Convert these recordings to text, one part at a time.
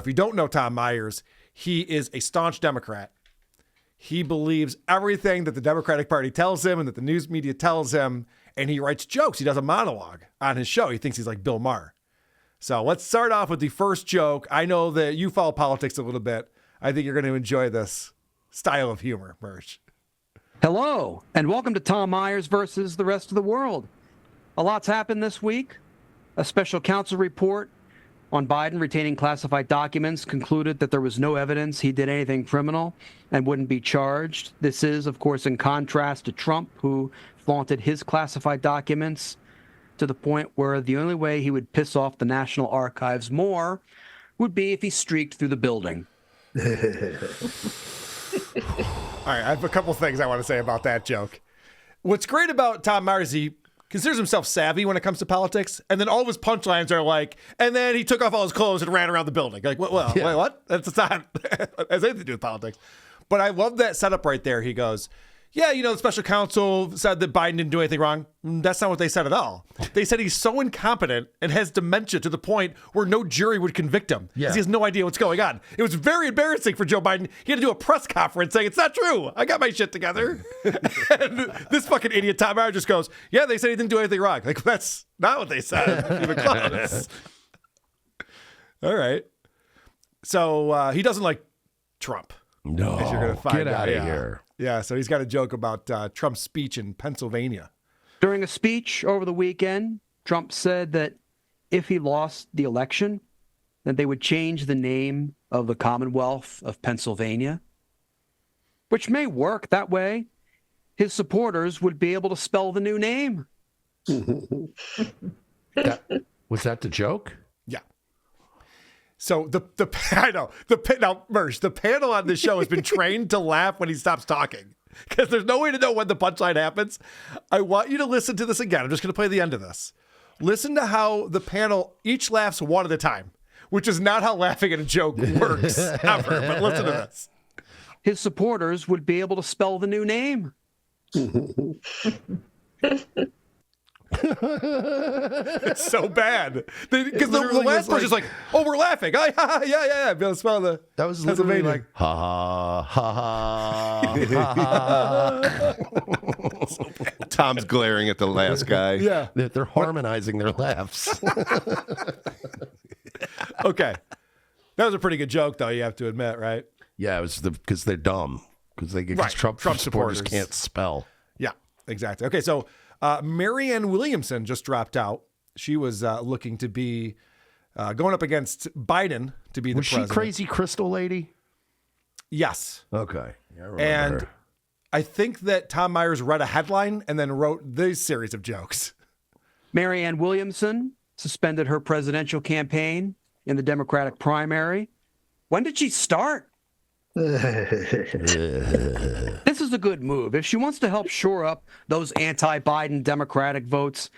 if you don't know Tom Myers, he is a staunch Democrat. He believes everything that the Democratic Party tells him and that the news media tells him, and he writes jokes. He does a monologue on his show. He thinks he's like Bill Maher. So let's start off with the first joke. I know that you follow politics a little bit. I think you're going to enjoy this style of humor, Mersh. Hello, and welcome to Tom Myers versus the rest of the world. A lot's happened this week. A special counsel report on Biden retaining classified documents concluded that there was no evidence he did anything criminal and wouldn't be charged. This is, of course, in contrast to Trump, who flaunted his classified documents to the point where the only way he would piss off the National Archives more would be if he streaked through the building. All right, I have a couple things I want to say about that joke. What's great about Tom Myers, he considers himself savvy when it comes to politics, and then all of his punchlines are like, and then he took off all his clothes and ran around the building. Like, wait, what? That's not has anything to do with politics. But I love that setup right there. He goes, yeah, the special counsel said that Biden didn't do anything wrong. That's not what they said at all. They said he's so incompetent and has dementia to the point where no jury would convict him because he has no idea what's going on. It was very embarrassing for Joe Biden. He had to do a press conference saying, it's not true. I got my shit together. And this fucking idiot Tom Myers just goes, yeah, they said he didn't do anything wrong. Like, that's not what they said. Even close. All right. So he doesn't like Trump. No, as you're gonna find get out of here. Yeah, so he's got a joke about Trump's speech in Pennsylvania. During a speech over the weekend, Trump said that if he lost the election, then they would change the name of the Commonwealth of Pennsylvania, which may work that way. His supporters would be able to spell the new name. Was that the joke? Yeah. So now, Mersh, the panel on this show has been trained to laugh when he stops talking because there's no way to know when the punchline happens. I want you to listen to this again. I'm just going to play the end of this. Listen to how the panel each laughs one at a time, which is not how laughing at a joke works ever. But listen to this. His supporters would be able to spell the new name. It's so bad because the last person's like, "Oh, we're laughing." Yeah. Be able to spell the. That was literally like, ha ha ha. So Tom's glaring at the last guy. Yeah, they're harmonizing their laughs. Okay, that was a pretty good joke, though. You have to admit, right? Yeah, it was because they're dumb because Trump supporters can't spell. Yeah, exactly. Okay, so. Marianne Williamson just dropped out. She was looking to be going up against Biden to be the president. Was she crazy crystal lady? Yes. Okay. Yeah, I remember and her. I think that Tom Myers read a headline and then wrote this series of jokes. Marianne Williamson suspended her presidential campaign in the Democratic primary. When did she start? This is a good move. If she wants to help shore up those anti-Biden Democratic votes,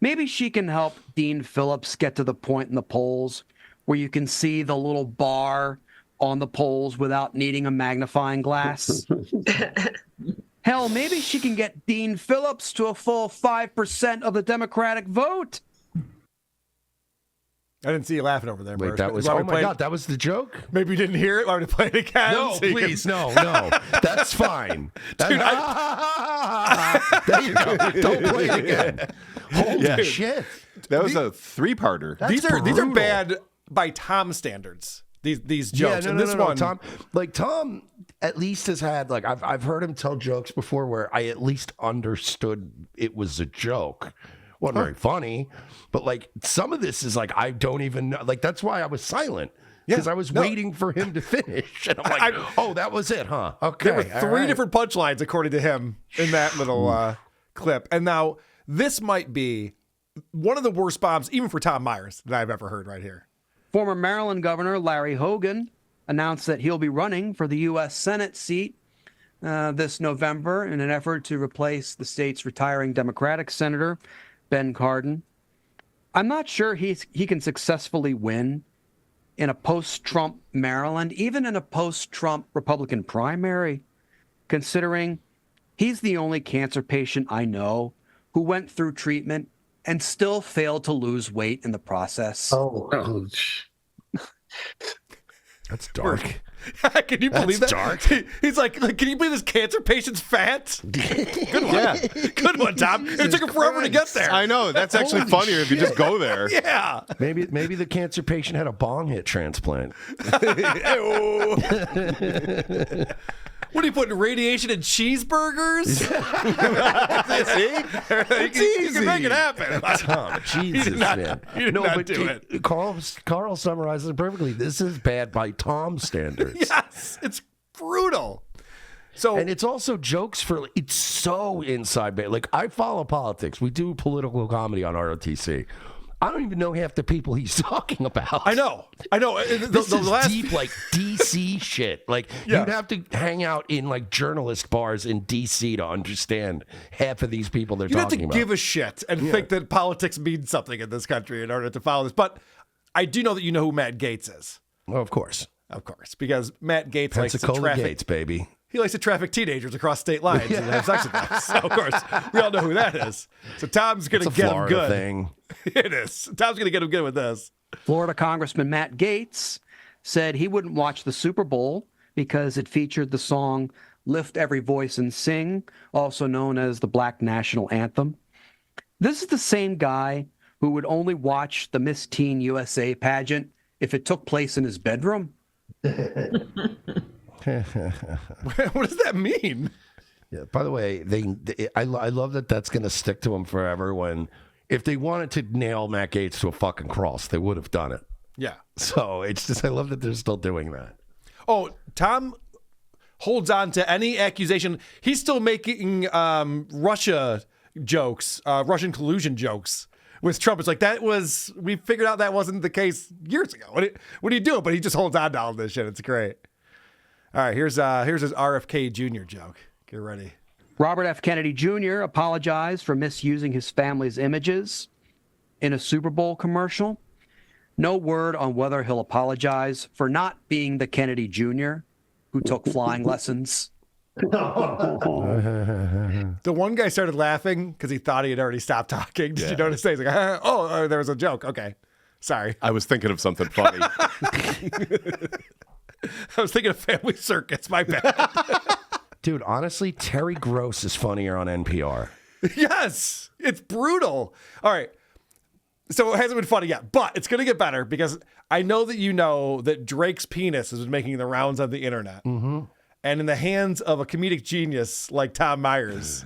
maybe she can help Dean Phillips get to the point in the polls where you can see the little bar on the polls without needing a magnifying glass. Hell, maybe she can get Dean Phillips to a full 5% of the Democratic vote. I didn't see you laughing over there, Wait, Mersh. that was, oh my God, that was the joke? Maybe you didn't hear it. Want me to play it again? No, please, no. That's fine. Dude, there you go. Don't play it again. Holy shit. That was a three-parter. These are bad by Tom standards. These jokes. Yeah, and this one, Tom at least has had, like, I've heard him tell jokes before where I at least understood it was a joke. Wasn't very funny, but like some of this is like I don't even know. Like that's why I was silent because I was waiting for him to finish, and I'm like, "Oh, that was it, huh?" Okay, there were three different punchlines according to him in that little clip, and now this might be one of the worst bombs, even for Tom Myers, that I've ever heard. Right here, former Maryland Governor Larry Hogan announced that he'll be running for the U.S. Senate seat this November in an effort to replace the state's retiring Democratic Senator Ben Cardin. I'm not sure he can successfully win in a post-Trump Maryland, even in a post-Trump Republican primary, considering he's the only cancer patient I know who went through treatment and still failed to lose weight in the process. Oh. That's dark. Can you believe that? Dark. He's like, can you believe this cancer patient's fat? Good one. Yeah. Good one, Tom. It took him forever to get there. I know. That's actually funnier if you just go there. Yeah. Maybe the cancer patient had a bong hit transplant. What are you putting, radiation in cheeseburgers? See? You can make it happen. Tom, Jesus, man. He did not do it. Carl summarizes it perfectly. This is bad by Tom's standards. Yes, it's brutal. So, And it's also jokes for, it's so inside bait. Like, I follow politics. We do political comedy on ROTC. I don't even know half the people he's talking about. I know. This is deep, like, DC shit. Like, you'd have to hang out in, like, journalist bars in DC to understand half of these people they're you have talking to about. give a shit and think that politics means something in this country in order to follow this. But I do know that you know who Matt Gaetz is. Well, of course. Of course, because Matt Gaetz likes to Pensacola traffic. Gaetz, baby. He likes to traffic teenagers across state lines and have sex with them. So, of course, we all know who that is. So Tom's going to It's a get him Florida good. thing. It is. Tom's going to get him good with this. Florida Congressman Matt Gaetz said he wouldn't watch the Super Bowl because it featured the song Lift Every Voice and Sing, also known as the Black National Anthem. This is the same guy who would only watch the Miss Teen USA pageant if it took place in his bedroom. What does that mean? Yeah. By the way, I love that that's going to stick to him forever. When if they wanted to nail Matt Gaetz to a fucking cross, they would have done it. Yeah. So it's just I love that they're still doing that. Oh, Tom holds on to any accusation. He's still making Russia jokes, Russian collusion jokes with Trump. It's like we figured out that wasn't the case years ago. What are you doing? But he just holds on to all this shit. It's great. All right, here's his RFK Jr. joke. Get ready. Robert F. Kennedy Jr. apologized for misusing his family's images in a Super Bowl commercial. No word on whether he'll apologize for not being the Kennedy Jr. who took flying lessons. The one guy started laughing because he thought he had already stopped talking. Did you notice that? He's like, oh, there was a joke. Okay, sorry. I was thinking of something funny. I was thinking of Family Circus. My bad. Dude, honestly, Terry Gross is funnier on NPR. Yes, it's brutal. All right. So it hasn't been funny yet, but it's going to get better because I know that you know that Drake's penis has been making the rounds on the internet. Mm-hmm. And in the hands of a comedic genius like Tom Myers.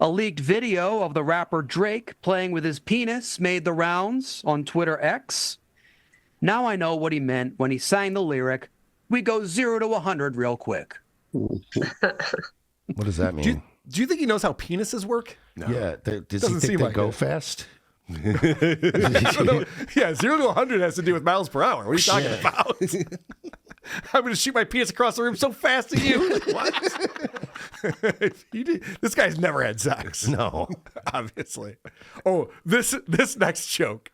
A leaked video of the rapper Drake playing with his penis made the rounds on Twitter X. Now I know what he meant when he sang the lyric, "We go 0 to 100 real quick." What does that mean? Do you think he knows how penises work? No. Yeah. Does he Doesn't think seem they like go it. fast? I don't know. Yeah, 0 to 100 has to do with miles per hour. What are you talking about? I'm going to shoot my penis across the room so fast at you. What? This guy's never had sex. No. Obviously. Oh, this next joke.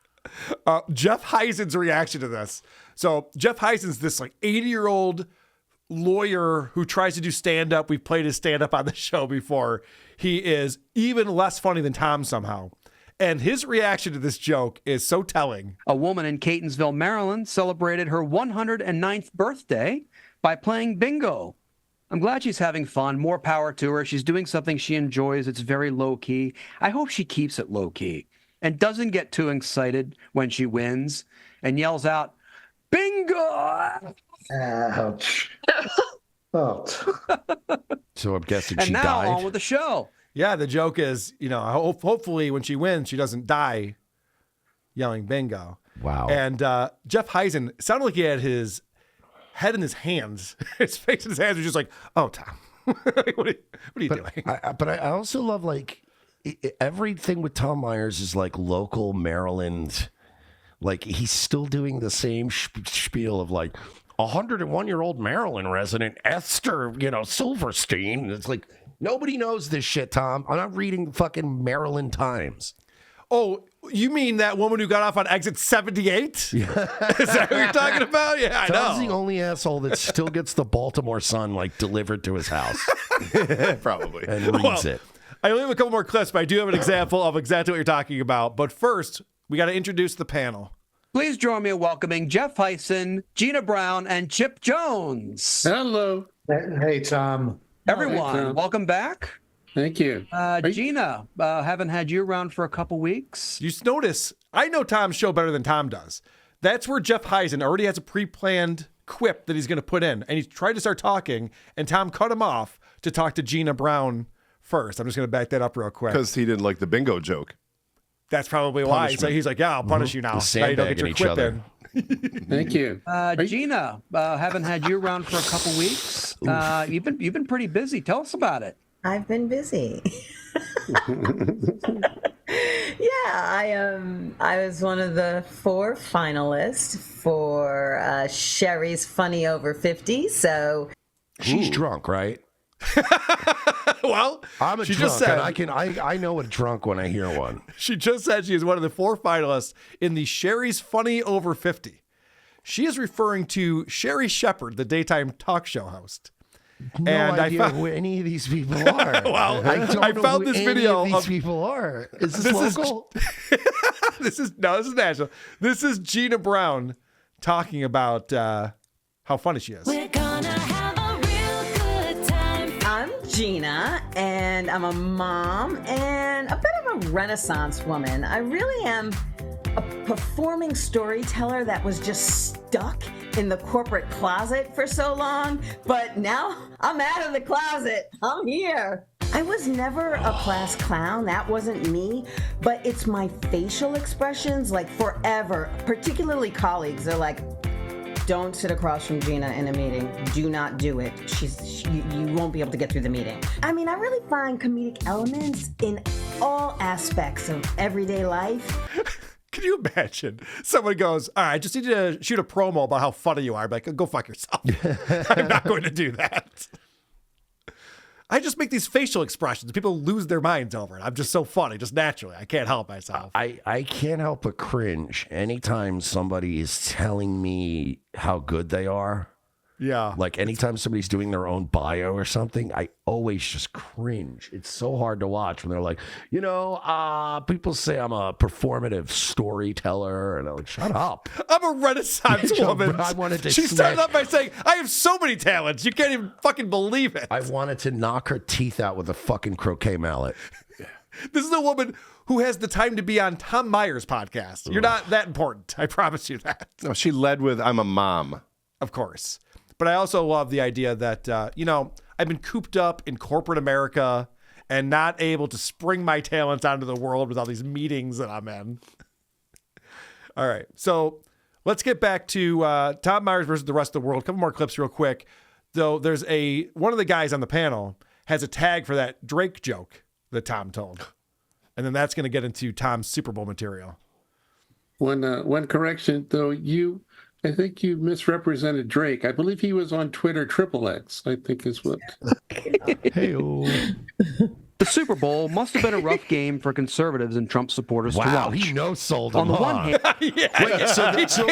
Jeff Heisen's reaction to this. So Jeff Heisen's this like 80-year-old lawyer who tries to do stand-up. We've played his stand-up on the show before. He is even less funny than Tom somehow. And his reaction to this joke is so telling. A woman in Catonsville, Maryland celebrated her 109th birthday by playing bingo. I'm glad she's having fun. More power to her. She's doing something she enjoys. It's very low-key. I hope she keeps it low-key and doesn't get too excited when she wins and yells out, "Bingo!" Ouch. Oh. So I'm guessing And she now died. on with the show. Yeah, the joke is, hopefully when she wins, she doesn't die yelling bingo. Wow. And Jeff Heisen sounded like he had his head in his hands. His face in his hands was just like, oh, Tom, what are you doing? But I also love, like, everything with Tom Myers is like local Maryland. Like, he's still doing the same spiel of like 101-year-old Maryland resident Esther, Silverstein. It's like, nobody knows this shit, Tom. I'm not reading the fucking Maryland Times. Oh, you mean that woman who got off on exit 78? Yeah. Is that what you're talking about? Yeah, I Tom's know. the only asshole that still gets the Baltimore Sun like delivered to his house Probably. and reads it. I only have a couple more clips, but I do have an example of exactly what you're talking about. But first, we got to introduce the panel. Please join me in welcoming Jeff Heisen, Gina Brown, and Chip Jones. Hello. Hey, Tom. Everyone, Tom. welcome back. Thank you. Gina, haven't had you around for a couple weeks. You notice, I know Tom's show better than Tom does. That's where Jeff Heisen already has a pre-planned quip that he's going to put in. And he tried to start talking, and Tom cut him off to talk to Gina Brown first. I'm just going to back that up real quick. Because he didn't like the bingo joke. That's probably why. So he's like, yeah, I'll punish you now. Now you don't get your each quip other. in. Thank you. Gina, haven't had you around for a couple weeks. You've been pretty busy. Tell us about it. I've been busy. I was one of the 4 finalists for Sherry's Funny Over 50. So She's drunk, right? Well, I'm a she drunk, just said, and I know a drunk when I hear one. She just said she is one of the 4 finalists in the Sherry's Funny Over 50. She is referring to Sherry Shepherd, the daytime talk show host. No And idea I found, who any of these people are. Well, I don't I know found who this any video of these of- people are. Is this local? this is national. This is Gina Brown talking about how funny she is. We're gonna have a real good time. I'm Gina, and I'm a mom and a bit of a Renaissance woman. I really am a performing storyteller that was just stuck in the corporate closet for so long, but now I'm out of the closet. I'm here. I was never a class clown. That wasn't me, but it's my facial expressions, like forever, particularly colleagues. They're like, don't sit across from Gina in a meeting. Do not do it. You won't be able to get through the meeting. I mean, I really find comedic elements in all aspects of everyday life. Can you imagine? Someone goes, all right, I just need you to shoot a promo about how funny you are. I'm like, go fuck yourself. I'm not going to do that. I just make these facial expressions. People lose their minds over it. I'm just so funny, just naturally. I can't help myself. I can't help but cringe anytime somebody is telling me how good they are. Yeah. Like anytime somebody's doing their own bio or something, I always just cringe. It's so hard to watch when they're like, people say I'm a performative storyteller. And I'm like, shut up. I'm a Renaissance woman. I wanted to She started snatch- off by saying, I have so many talents. You can't even fucking believe it. I wanted to knock her teeth out with a fucking croquet mallet. This is a woman who has the time to be on Tom Meyer's podcast. You're not that important. I promise you that. No, she led with, I'm a mom. Of course. But I also love the idea that, I've been cooped up in corporate America and not able to spring my talents onto the world with all these meetings that I'm in. All right. So let's get back to Tom Myers versus the rest of the world. A couple more clips real quick. Though there's one of the guys on the panel has a tag for that Drake joke that Tom told. And then that's going to get into Tom's Super Bowl material. One correction, though, I think you misrepresented Drake. I believe he was on Twitter XXX, I think is what. Hey-o. The Super Bowl must have been a rough game for conservatives and Trump supporters to Wow, watch. he no-sold On him, the one huh? hand, Wait, so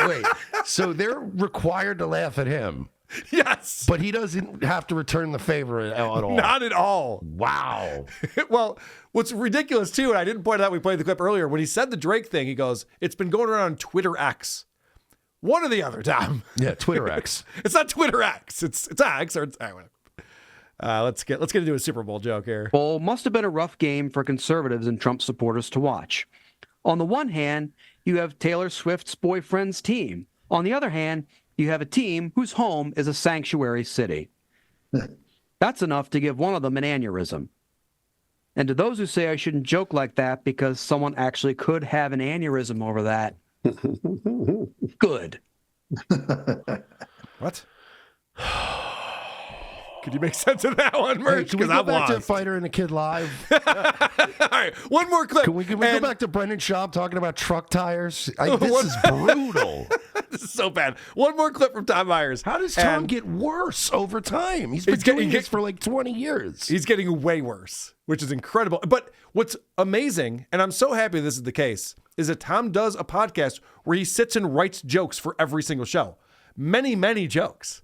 wait. So they're required to laugh at him, Yes. but he doesn't have to return the favor at all. Not at all. Wow. Well, what's ridiculous too, and I didn't point out, we played the clip earlier, when he said the Drake thing, he goes, it's been going around on Twitter X. One or the other, Tom. Yeah, Twitter X. It's not Twitter X. It's X or it's whatever. Let's get into a Super Bowl joke here. Bowl must have been a rough game for conservatives and Trump supporters to watch. On the one hand, you have Taylor Swift's boyfriend's team. On the other hand, you have a team whose home is a sanctuary city. That's enough to give one of them an aneurysm. And to those who say I shouldn't joke like that because someone actually could have an aneurysm over that, good. What? Could you make sense of that one, Mersh? Hey, can we Because go I'm back to lost. Fighter and the Kid Live? All right, one more clip. Can we go And- back to Brendan Schaub talking about truck tires? This is brutal. This is so bad. One more clip from Tom Myers. How does Tom And get worse over time? He's been It's getting- doing this for like 20 years. He's getting way worse, which is incredible. But what's amazing, and I'm so happy this is the case, is that Tom does a podcast where he sits and writes jokes for every single show. Many, many jokes.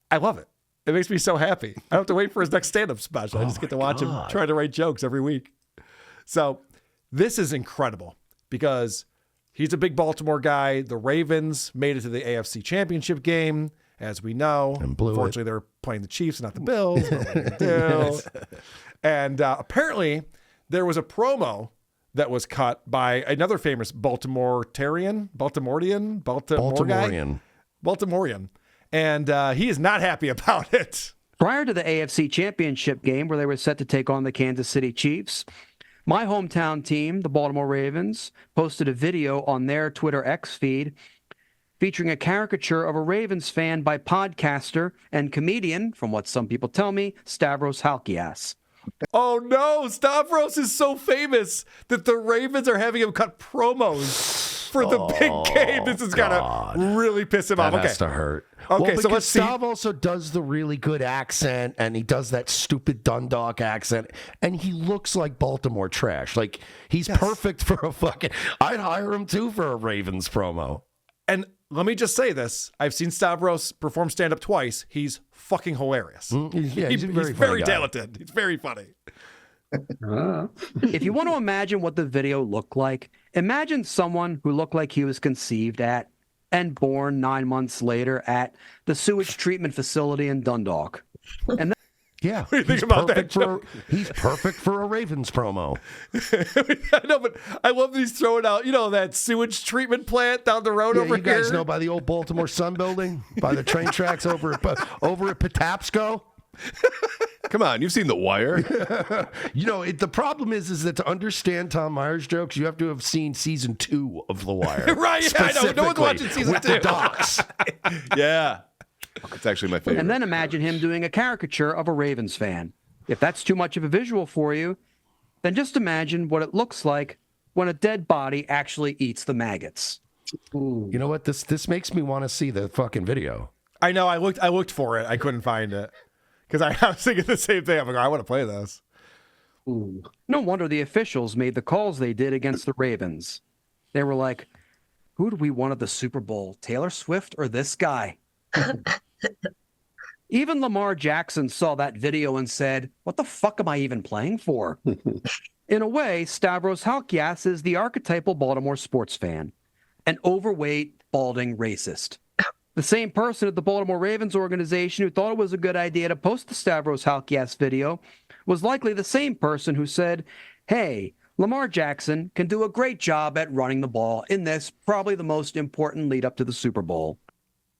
I love it. It makes me so happy. I don't have to wait for his next stand-up special. I just get to watch him try to write jokes every week. So this is incredible. because he's a big Baltimore guy. The Ravens made it to the AFC Championship game, as we know. And blew it. Unfortunately, they were playing the Chiefs, not the Bills. What are we gonna do? And apparently, there was a promo that was cut by another famous Baltimorean guy. And he is not happy about it. Prior to the AFC Championship game, where they were set to take on the Kansas City Chiefs, my hometown team, the Baltimore Ravens, posted a video on their Twitter X feed featuring a caricature of a Ravens fan by podcaster and comedian, from what some people tell me, Stavros Halkias. Oh no, Stavros is so famous that the Ravens are having him cut promos for the big game. This is gonna really piss him off. That has to hurt. Okay, well, so let's see. Stav also does the really good accent, and he does that stupid Dundalk accent, and he looks like Baltimore trash. Like, he's perfect for a fucking... I'd hire him, too, for a Ravens promo. And let me just say this. I've seen Stavros perform stand-up twice. He's fucking hilarious. He's a very funny very guy. talented. He's very funny. If you want to imagine what the video looked like, imagine someone who looked like he was conceived at and born 9 months later at the sewage treatment facility in Dundalk. And Yeah, do you think about that joke? He's perfect for a Ravens promo. I know, but I love that he's throwing out, that sewage treatment plant down the road over you here. guys know by the old Baltimore Sun building, by the train tracks over at Patapsco. Come on, you've seen The Wire. The problem is that to understand Tom Myers jokes, you have to have seen season 2 of The Wire. Right, yeah, I know. No one's watching season with 2. The docs. Yeah. It's actually my favorite. And then imagine him doing a caricature of a Ravens fan. If that's too much of a visual for you, then just imagine what it looks like when a dead body actually eats the maggots. You know what? This makes me want to see the fucking video. I know. I looked for it. I couldn't find it because I was thinking the same thing. I'm like, I want to play this. No wonder the officials made the calls they did against the Ravens. They were like, who do we want at the Super Bowl, Taylor Swift or this guy? Even Lamar Jackson saw that video and said, what the fuck am I even playing for? In a way, Stavros Halkias is the archetypal Baltimore sports fan, an overweight, balding racist. The same person at the Baltimore Ravens organization who thought it was a good idea to post the Stavros Halkias video was likely the same person who said, hey, Lamar Jackson can do a great job at running the ball in this, probably the most important lead up to the Super Bowl.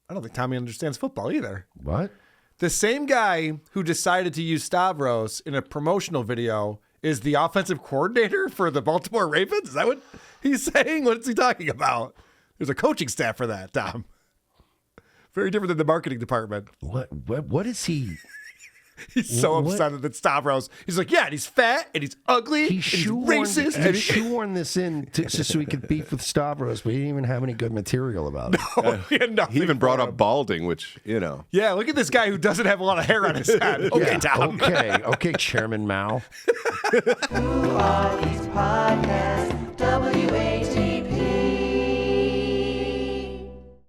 I don't think Tommy understands football either. What? The same guy who decided to use Stavros in a promotional video is the offensive coordinator for the Baltimore Ravens? Is that what he's saying? What is he talking about? There's a coaching staff for that, Tom. Very different than the marketing department. What is he? He's so upset that Stavros. He's like, yeah, and he's fat and he's ugly. He and he's shoehorned, racist. he shoehorned this in just so he could beef with Stavros, but he didn't even have any good material about it. He had nothing He even brought for up him. balding, which, Yeah, look at this guy who doesn't have a lot of hair on his head. Okay, Tom. Okay, Chairman Mao. Who are these podcasts?